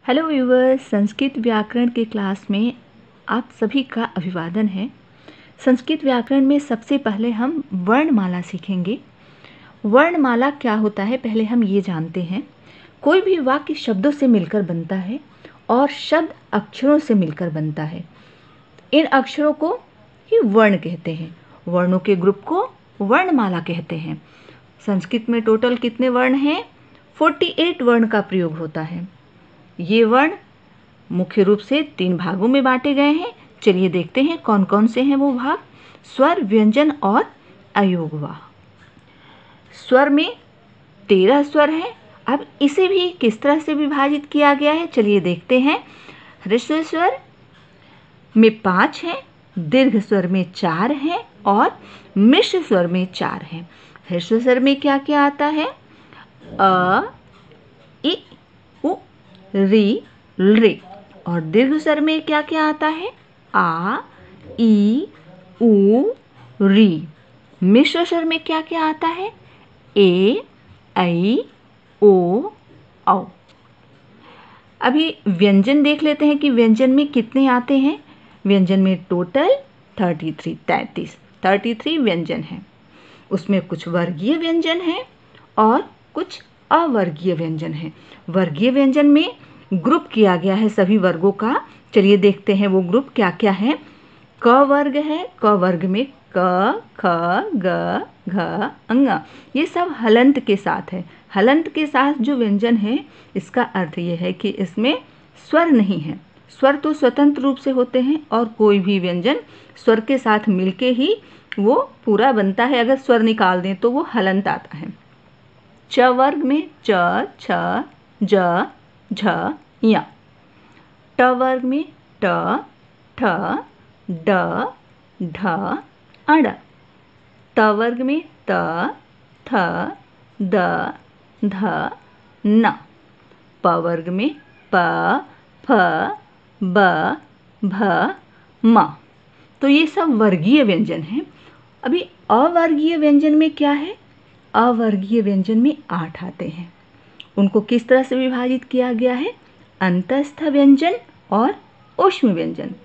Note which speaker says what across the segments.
Speaker 1: Hello viewers, Sanskrit व्याकरण के class में आप सभी का अभिवादन है। संस्कृत व्याकरण में सबसे पहले हम वर्णमाला सीखेंगे। वर्णमाला क्या होता है पहले हम ये जानते हैं। कोई भी वाक्य शब्दों से मिलकर बनता है और शब्द अक्षरों से मिलकर बनता है। इन अक्षरों को ही वर्ण कहते हैं। वर्णों के ग्रुप को वर्णमाला कहते हैं। संस्कृत में टोटल कितने वर्ण हैं? 48 वर्ण का प्रयोग होता है। ये वर्ण मुख्य रूप से 3 भागों में बांटे गए हैं। चलिए देखते हैं कौन कौन से हैं वो भाग। स्वर, व्यंजन और अयोगवाह। स्वर में 13 स्वर हैं। अब इसे भी किस तरह से विभाजित किया गया है चलिए देखते हैं। ह्रस्व स्वर में 5 हैं, दीर्घ स्वर में 4 हैं और मिश्र स्वर में 4 हैं। ह्रस्व स्वर में क्या क्या आता है? अ, इ, उ, री, रे। और दीर्घ स्वर में क्या क्या आता है? आ, ई, उ, री। मिश्र स्वर में क्या क्या आता है? ए, ऐ, ओ, औ। अभी व्यंजन देख लेते हैं कि व्यंजन में कितने आते हैं। व्यंजन में टोटल 33 व्यंजन हैं। उसमें कुछ वर्गीय व्यंजन हैं और कुछ अवर्गीय व्यंजन हैं। वर्गीय व्यंजन में ग्रुप किया गया है सभी वर्गों का। चलिए देखते हैं वो ग्रुप क्या क्या है। क वर्ग है। क वर्ग में क, ख, ग, घ, अंग। ये सब हलंत के साथ है। हलंत के साथ जो व्यंजन है इसका अर्थ ये है कि इसमें स्वर नहीं है। स्वर तो स्वतंत्र रूप से होते हैं और कोई भी व्यंजन स्वर के साथ मिलके ही वो पूरा बनता है। अगर स्वर निकाल दें तो वो हलंत आता है। च वर्ग में च, छ, ज, झ, य। ट वर्ग में ट, ठ, ड, ढ, अड़। त वर्ग में त, थ, द, ध, न। प वर्ग में प, फ, ब, भ, म। तो ये सब वर्गीय व्यंजन हैं। अभी अवर्गीय व्यंजन में क्या है? अवर्गीय व्यंजन में 8 आते हैं। उनको किस तरह से विभाजित किया गया है? अंतस्थ व्यंजन और ऊष्म व्यंजन।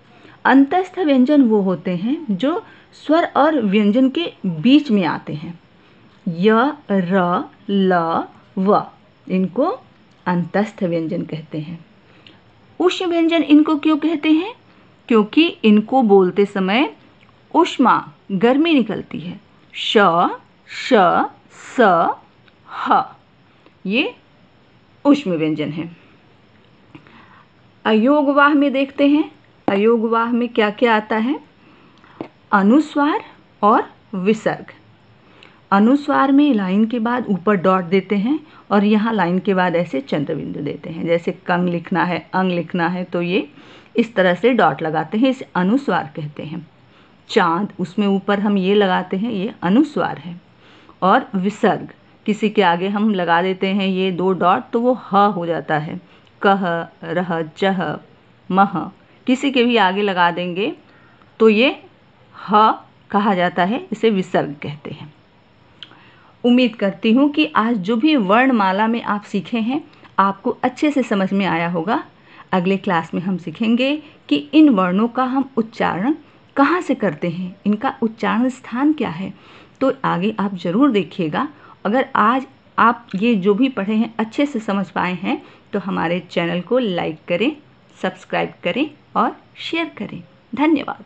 Speaker 1: अंतस्थ व्यंजन वो होते हैं जो स्वर और व्यंजन के बीच में आते हैं। य, र, ल, व। इनको अंतस्थ व्यंजन कहते हैं। ऊष्म व्यंजन इनको क्यों कहते हैं? क्योंकि इनको बोलते समय ऊष्मा, गर्मी निकलती है। श, श, स, ह। ये ऊष्म व्यंजन है। अयोगवाह में देखते हैं। अयोगवाह में क्या क्या आता है? अनुस्वार और विसर्ग। अनुस्वार में लाइन के बाद ऊपर डॉट देते हैं और यहाँ लाइन के बाद ऐसे चंद्र बिंदु देते हैं। जैसे कंग लिखना है, अंग लिखना है तो ये इस तरह से डॉट लगाते हैं, इसे अनुस्वार कहते हैं। चांद, उसमें ऊपर हम ये लगाते हैं, ये अनुस्वार है। और विसर्ग, किसी के आगे हम लगा देते हैं ये 2 डॉट तो वो ह हो जाता है। कह, रह, जह, मह। किसी के भी आगे लगा देंगे तो ये ह कहा जाता है, इसे विसर्ग कहते हैं। उम्मीद करती हूँ कि आज जो भी वर्णमाला में आप सीखे हैं आपको अच्छे से समझ में आया होगा। अगले क्लास में हम सीखेंगे कि इन वर्णों का हम उच्चारण कहाँ से करते हैं, इनका उच्चारण स्थान क्या है। तो आगे आप ज़रूर देखिएगा। अगर आज आप ये जो भी पढ़े हैं अच्छे से समझ पाए हैं तो हमारे चैनल को लाइक करें, सब्सक्राइब करें और शेयर करें। धन्यवाद।